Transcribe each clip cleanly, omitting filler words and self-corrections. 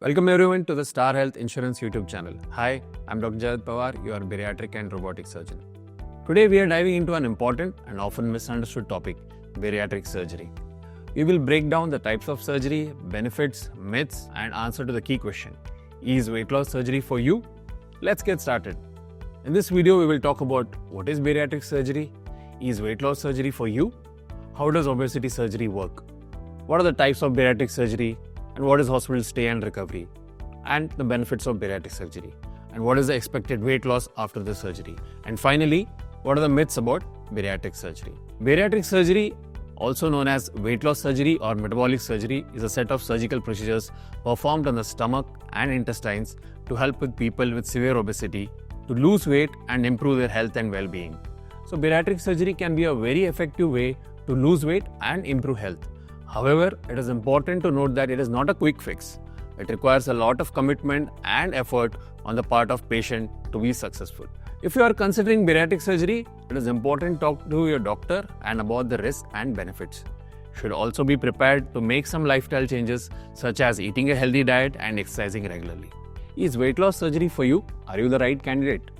Welcome everyone to the Star Health Insurance YouTube channel. Hi, I'm Dr. Jayad Pawar, your bariatric and robotic surgeon. Today we are diving into an important and often misunderstood topic, bariatric surgery. We will break down the types of surgery, benefits, myths, and answer to the key question, is weight loss surgery for you? Let's get started. In this video we will talk about what is bariatric surgery, is weight loss surgery for you, how does obesity surgery work, what are the types of bariatric surgery, and what is hospital stay and recovery, and the benefits of bariatric surgery, and what is the expected weight loss after the surgery, and finally, what are the myths about bariatric surgery. Bariatric surgery, also known as weight loss surgery or metabolic surgery, is a set of surgical procedures performed on the stomach and intestines to help with people with severe obesity to lose weight and improve their health and well-being. So bariatric surgery can be a very effective way to lose weight and improve health. However, it is important to note that it is not a quick fix. It requires a lot of commitment and effort on the part of patient to be successful. If you are considering bariatric surgery, it is important to talk to your doctor and about the risks and benefits. You should also be prepared to make some lifestyle changes such as eating a healthy diet and exercising regularly. Is weight loss surgery for you? Are you the right candidate?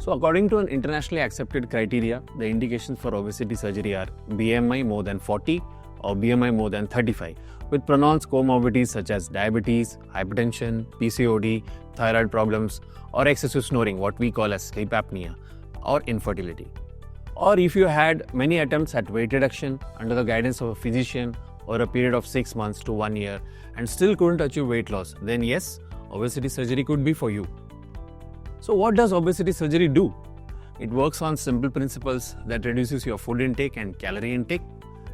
So according to an internationally accepted criteria, the indications for obesity surgery are BMI more than 40 or BMI more than 35 with pronounced comorbidities such as diabetes, hypertension, PCOD, thyroid problems, or excessive snoring, what we call as sleep apnea, or infertility. Or if you had many attempts at weight reduction under the guidance of a physician over a period of 6 months to 1 year and still couldn't achieve weight loss, then yes, obesity surgery could be for you. So what does obesity surgery do? It works on simple principles that reduces your food intake and calorie intake.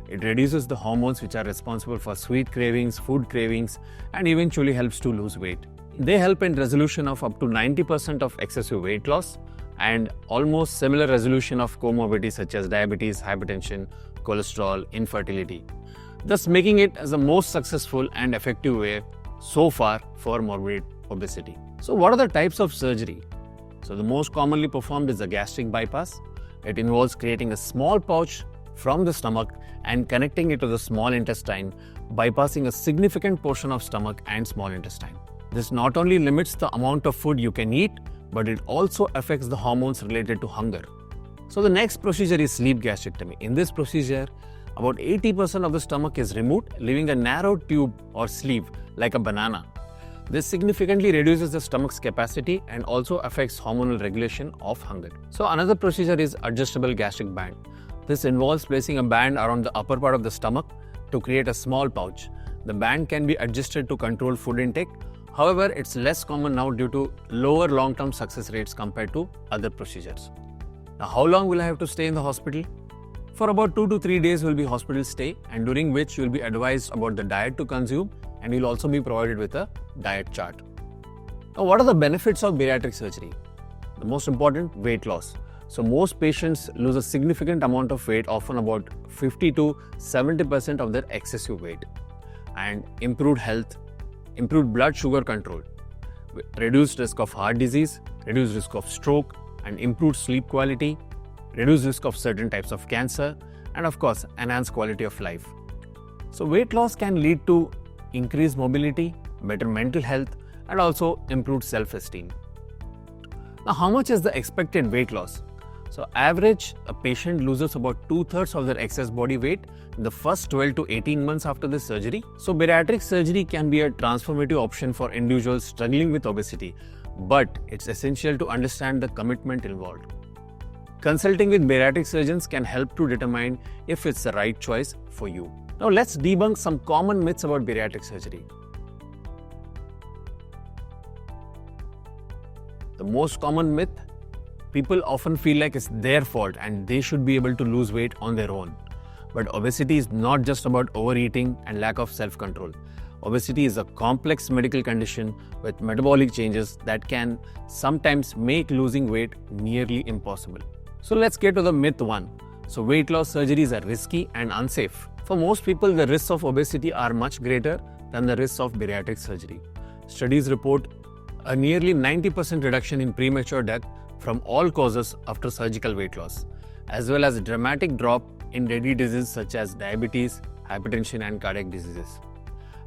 It reduces the hormones which are responsible for sweet cravings, food cravings, and eventually helps to lose weight. They help in resolution of up to 90% of excessive weight loss and almost similar resolution of comorbidities such as diabetes, hypertension, cholesterol, infertility, thus making it as the most successful and effective way so far for morbid obesity. So what are the types of surgery? So the most commonly performed is the gastric bypass. It involves creating a small pouch from the stomach and connecting it to the small intestine, bypassing a significant portion of stomach and small intestine. This not only limits the amount of food you can eat, but it also affects the hormones related to hunger. So the next procedure is sleeve gastrectomy. In this procedure, about 80% of the stomach is removed, leaving a narrow tube or sleeve like a banana. This significantly reduces the stomach's capacity and also affects hormonal regulation of hunger. So another procedure is adjustable gastric band. This involves placing a band around the upper part of the stomach to create a small pouch. The band can be adjusted to control food intake. However, it's less common now due to lower long-term success rates compared to other procedures. Now, how long will I have to stay in the hospital? For about 2 to 3 days will be hospital stay, and during which you will be advised about the diet to consume, and you'll also be provided with a diet chart. Now, what are the benefits of bariatric surgery? The most important, weight loss. So most patients lose a significant amount of weight, often about 50 to 70% of their excessive weight, and improved health, improved blood sugar control, reduced risk of heart disease, reduced risk of stroke, and improved sleep quality, reduced risk of certain types of cancer, and of course, enhanced quality of life. So weight loss can lead to increased mobility, better mental health, and also improved self-esteem. Now, how much is the expected weight loss? So average, a patient loses about 2/3 of their excess body weight in the first 12 to 18 months after the surgery. So bariatric surgery can be a transformative option for individuals struggling with obesity, but it's essential to understand the commitment involved. Consulting with bariatric surgeons can help to determine if it's the right choice for you. Now let's debunk some common myths about bariatric surgery. The most common myth, people often feel like it's their fault and they should be able to lose weight on their own. But obesity is not just about overeating and lack of self-control. Obesity is a complex medical condition with metabolic changes that can sometimes make losing weight nearly impossible. So let's get to the myth 1. So weight loss surgeries are risky and unsafe. For most people, the risks of obesity are much greater than the risks of bariatric surgery. Studies report a nearly 90% reduction in premature death from all causes after surgical weight loss, as well as a dramatic drop in deadly diseases such as diabetes, hypertension, and cardiac diseases.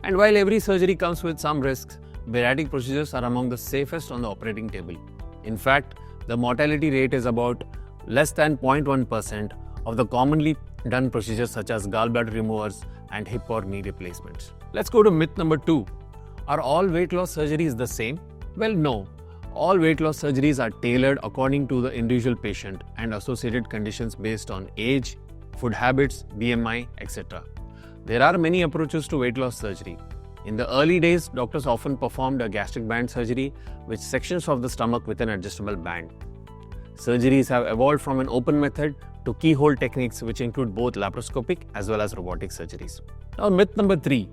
And while every surgery comes with some risks, bariatric procedures are among the safest on the operating table. In fact, the mortality rate is about less than 0.1% of the commonly done procedures such as gallbladder removers and hip or knee replacements. Let's go to myth number 2. Are all weight loss surgeries the same? Well, no. All weight loss surgeries are tailored according to the individual patient and associated conditions based on age, food habits, BMI, etc. There are many approaches to weight loss surgery. In the early days, doctors often performed a gastric band surgery with sections of the stomach with an adjustable band. Surgeries have evolved from an open method to keyhole techniques which include both laparoscopic as well as robotic surgeries. Now, myth number 3.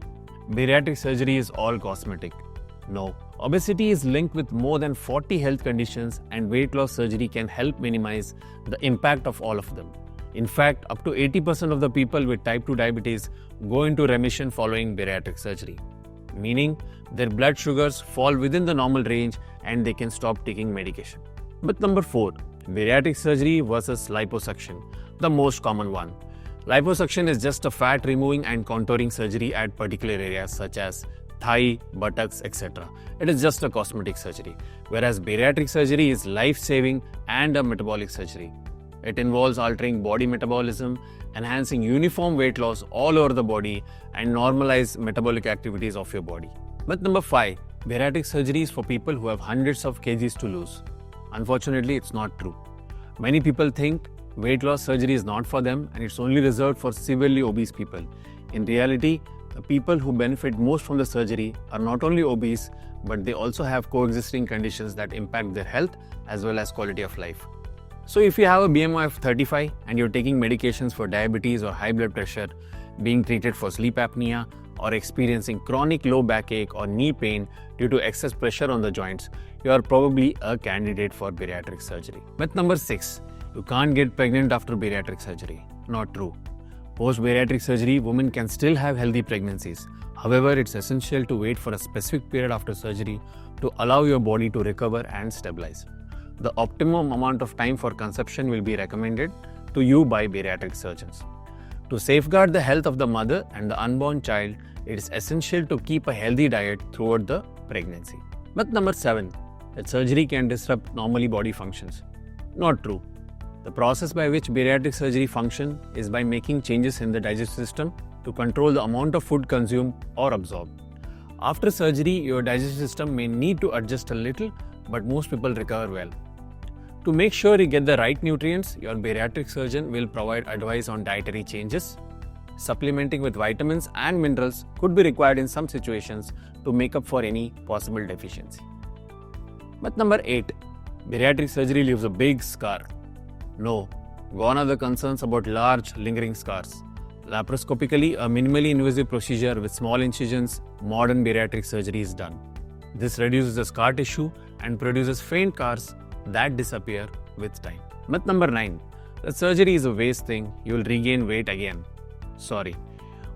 Bariatric surgery is all cosmetic. No. Obesity is linked with more than 40 health conditions, and weight loss surgery can help minimize the impact of all of them. In fact, up to 80% of the people with type 2 diabetes go into remission following bariatric surgery, meaning their blood sugars fall within the normal range and they can stop taking medication. Myth number 4. Bariatric surgery versus liposuction, the most common one. Liposuction is just a fat removing and contouring surgery at particular areas such as thigh, buttocks, etc. It is just a cosmetic surgery, whereas bariatric surgery is life-saving and a metabolic surgery. It involves altering body metabolism, enhancing uniform weight loss all over the body, and normalize metabolic activities of your body. Myth number 5. Bariatric surgery is for people who have hundreds of kgs to lose. Unfortunately, it's not true. Many people think weight loss surgery is not for them and it's only reserved for severely obese people. In reality, the people who benefit most from the surgery are not only obese, but they also have coexisting conditions that impact their health as well as quality of life. So if you have a BMI of 35 and you're taking medications for diabetes or high blood pressure, being treated for sleep apnea, or experiencing chronic low backache or knee pain due to excess pressure on the joints, you are probably a candidate for bariatric surgery. Myth number 6. You can't get pregnant after bariatric surgery. Not true. Post-bariatric surgery, women can still have healthy pregnancies. However, it's essential to wait for a specific period after surgery to allow your body to recover and stabilize. The optimum amount of time for conception will be recommended to you by bariatric surgeons. To safeguard the health of the mother and the unborn child, it is essential to keep a healthy diet throughout the pregnancy. Myth number 7. That surgery can disrupt normal body functions. Not true. The process by which bariatric surgery functions is by making changes in the digestive system to control the amount of food consumed or absorbed. After surgery, your digestive system may need to adjust a little, but most people recover well. To make sure you get the right nutrients, your bariatric surgeon will provide advice on dietary changes. Supplementing with vitamins and minerals could be required in some situations to make up for any possible deficiency. Myth number 8. Bariatric surgery leaves a big scar. No, gone are the concerns about large lingering scars. Laparoscopically, a minimally invasive procedure with small incisions, modern bariatric surgery is done. This reduces the scar tissue and produces faint scars that disappear with time. Myth number 9. The surgery is a waste thing, you will regain weight again. Sorry.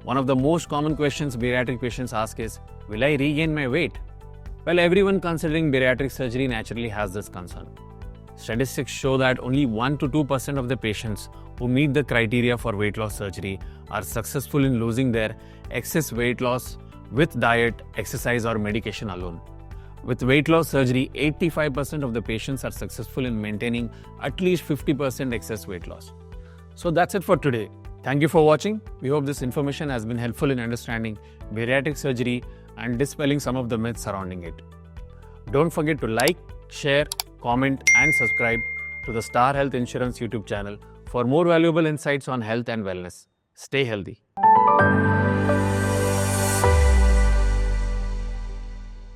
One of the most common questions bariatric patients ask is, will I regain my weight? Well, everyone considering bariatric surgery naturally has this concern. Statistics show that only 1 to 2% of the patients who meet the criteria for weight loss surgery are successful in losing their excess weight loss with diet, exercise, or medication alone. With weight loss surgery, 85% of the patients are successful in maintaining at least 50% excess weight loss. So that's it for today. Thank you for watching. We hope this information has been helpful in understanding bariatric surgery and dispelling some of the myths surrounding it. Don't forget to like, share, comment and subscribe to the Star Health Insurance YouTube channel for more valuable insights on health and wellness. Stay healthy.